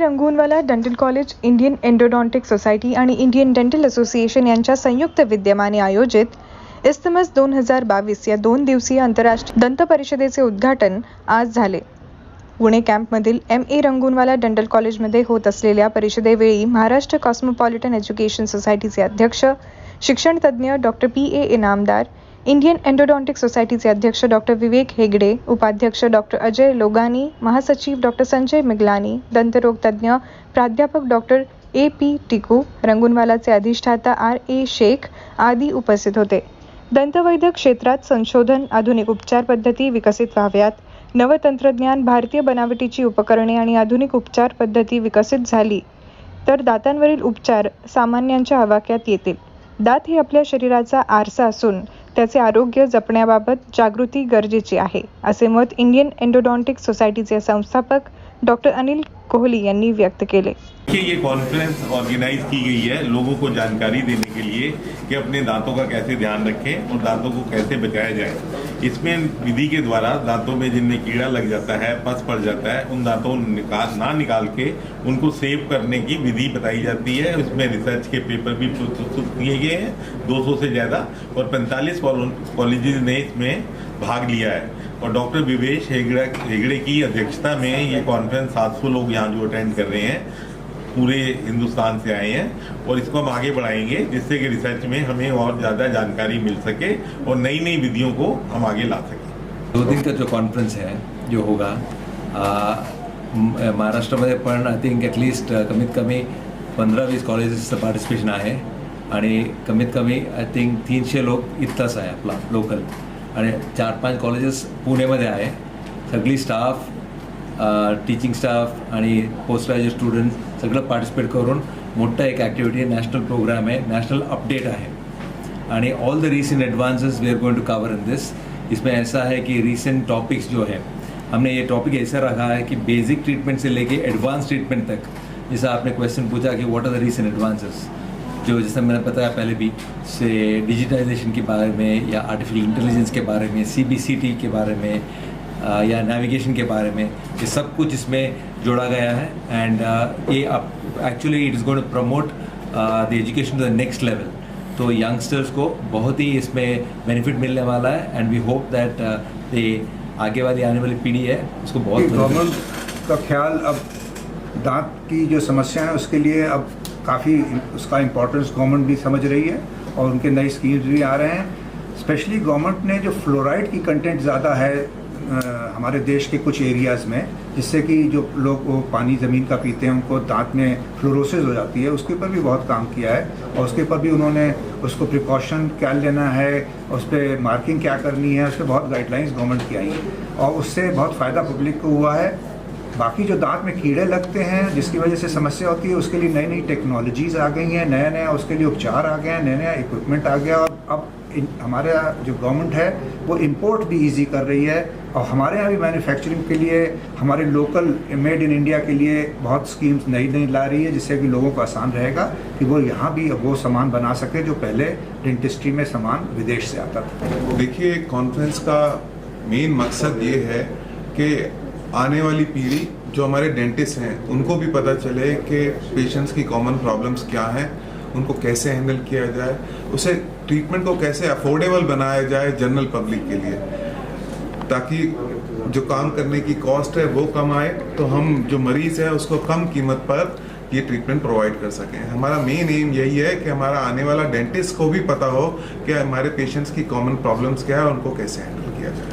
Rangoonwala dental college, Indian endodontic society आणि Indian dental association यांच्या संयुक्त विद्यमाने आयोजित इस्तमस 2022 या 2 दिवसीय आंतरराष्ट्रीय दंत परिषदेचे उद्घाटन आज झाले. पुणे कॅम्पमधील MA रंगूनवाला डेंटल कॉलेजमध्ये होत असलेल्या परिषदेवेळी महाराष्ट्र कॉस्मोपॉलिटन एज्युकेशन सोसायटीचे अध्यक्ष, शिक्षण तज्ज्ञ doctor PA Inamdar, Indian endodontic सोसायटीचे अध्यक्ष डॉक्टर विवेक हेगडे, उपाध्यक्ष डॉक्टर अजय लोगानी, महासचिव डॉक्टर संजय मिगलानी, दंतरोग तज्ज्ञ प्राध्यापक डॉक्टर AP टिकू, रंगूनवालाचे अधिष्ठाता RA शेख आदी उपस्थित होते. दंतवैद्य क्षेत्रात संशोधन, आधुनिक उपचार पद्धती विकसित व्हाव्यात, नवतंत्रज्ञान, भारतीय बनावटीची उपकरणे आणि आधुनिक उपचार पद्धती विकसित झाली तर दातांवरील उपचार सामान्यांच्या आवाक्यात येतील. दात हे आपल्या शरीराचा आरसा असून त्याचे आरोग्य जपण्याबाबत जागृती गरजेची आहे, असे मत इंडियन एंडोडॉन्टिक सोसायटीचे संस्थापक डॉक्टर अनिल कोहली यांनी व्यक्त केले. ये कॉन्फ्रेंस ऑर्गेनाइज की गई है लोगों को जानकारी देने के लिए कि अपने दांतों का कैसे ध्यान रखें और दांतों को कैसे बचाया जाए. इसमें विधि के द्वारा दांतों में जिनमें कीड़ा लग जाता है, पस पड़ जाता है, उन दांतों को निकाल के उनको सेव करने की विधि बताई जाती है. इसमें रिसर्च के पेपर भी प्रस्तुत किए गए हैं 200 से ज़्यादा, और 45 कॉलेजेस ने इसमें भाग लिया है. और डॉक्टर विवेक हेगड़े की अध्यक्षता में ये कॉन्फ्रेंस 700 लोग यहाँ जो अटेंड कर रहे हैं पूरे हिंदुस्तान से आए हैं, और इसको हम आगे बढ़ाएंगे जिससे कि रिसर्च में हमें और ज़्यादा जानकारी मिल सके और नई नई विधियों को हम आगे ला सकें. 2 दिन का जो कॉन्फ्रेंस है जो होगा महाराष्ट्रामध्ये पण आय थिंक ॲटलिस्ट कमीत कमी 15-20 कॉलेजेसचं पार्टिसिपेशन आहे आणि कमीत कमी आय थिंक 300 लोक इथलाच आहे आपला लोकल, आणि 4-5 कॉलेजेस पुणेमध्ये आहे. सगळी स्टाफ, टीचिंग स्टाफ आणि पोस्ट ग्रॅज्युएट स्टुडंट सगळं पार्टिसिपेट करून मोठा एक ॲक्टिव्हिटी, नॅशनल प्रोग्राम आहे, नॅशनल अपडेट आहे. आणि all the recent advances we are going to cover in this. इसमें ऐसा है कि रिसेंट टॉपिक्स जो है, हमने ये टॉपिक ऐसा रखा है कि बेसिक ट्रीटमेंट से लेके एडवांस ट्रीटमेंट तक. जैसा आपने क्वेश्चन पूछा कि what are the recent advances, जो जैसे मैंने बताया पहले भी से डिजिटाइजेशन के बारे में या आर्टिफिशियल इंटेलिजेंस के बारे में, CBCT के बारे में या नेविगेशन के बारे में, ये सब कुछ इसमें जोड़ा गया है. एंड ये actually it is going to promote the education to the next level. तो यंगस्टर्स को बहुत ही इसमें बेनिफिट मिलने वाला है, एंड वी होप दैट ये आगे वाली आने वाली पीढ़ी है उसको बहुत. गवर्नमेंट का ख्याल अब दांत की जो समस्या है उसके लिए अब काफ़ी उसका इम्पोर्टेंस गवर्नमेंट भी समझ रही है और उनके नए स्कीम्स भी आ रहे हैं. स्पेशली गवर्नमेंट ने जो फ्लोराइड की कंटेंट ज़्यादा है हमारे देश के कुछ एरियाज़ में, जिससे कि जो लोग वो पानी ज़मीन का पीते हैं उनको दांत में फ्लोरोसिस हो जाती है, उसके ऊपर भी बहुत काम किया है. और उसके ऊपर भी उन्होंने उसको प्रिकॉशन क्या लेना है, उस पर मार्किंग क्या करनी है, उस पर बहुत गाइडलाइंस गवर्नमेंट की आई हैं और उससे बहुत फ़ायदा पब्लिक को हुआ है. बाकी जो दांत में कीड़े लगते हैं जिसकी वजह से समस्या होती है, उसके लिए नई नई टेक्नोलॉजीज़ आ गई हैं, नया नया उसके लिए उपचार आ गए हैं, नया नया इक्विपमेंट आ गया. और अब हमारा जो गवर्नमेंट है वो इंपोर्ट भी इजी कर रही है, और हमारे यहाँ भी मैन्युफैक्चरिंग के लिए हमारे लोकल मेड इन इंडिया के लिए बहुत स्कीम्स नई नई ला रही है, जिससे कि लोगों को आसान रहेगा कि वो यहाँ भी वो सामान बना सके जो पहले डेंटिस्ट्री में सामान विदेश से आता था. देखिए, कॉन्फ्रेंस का मेन मकसद ये है कि आने वाली पीढ़ी जो हमारे डेंटिस्ट हैं उनको भी पता चले कि पेशेंट्स की कॉमन प्रॉब्लम्स क्या हैं, उनको कैसे हैंडल किया जाए, उसे ट्रीटमेंट को कैसे अफोर्डेबल बनाया जाए जनरल पब्लिक के लिए, ताकि जो काम करने की कॉस्ट है वो कम आए, तो हम जो मरीज़ है उसको कम कीमत पर ये ट्रीटमेंट प्रोवाइड कर सकें. हमारा मेन एम यही है कि हमारा आने वाला डेंटिस्ट को भी पता हो कि हमारे पेशेंट्स की कॉमन प्रॉब्लम्स क्या है और उनको कैसे हैंडल किया जाए.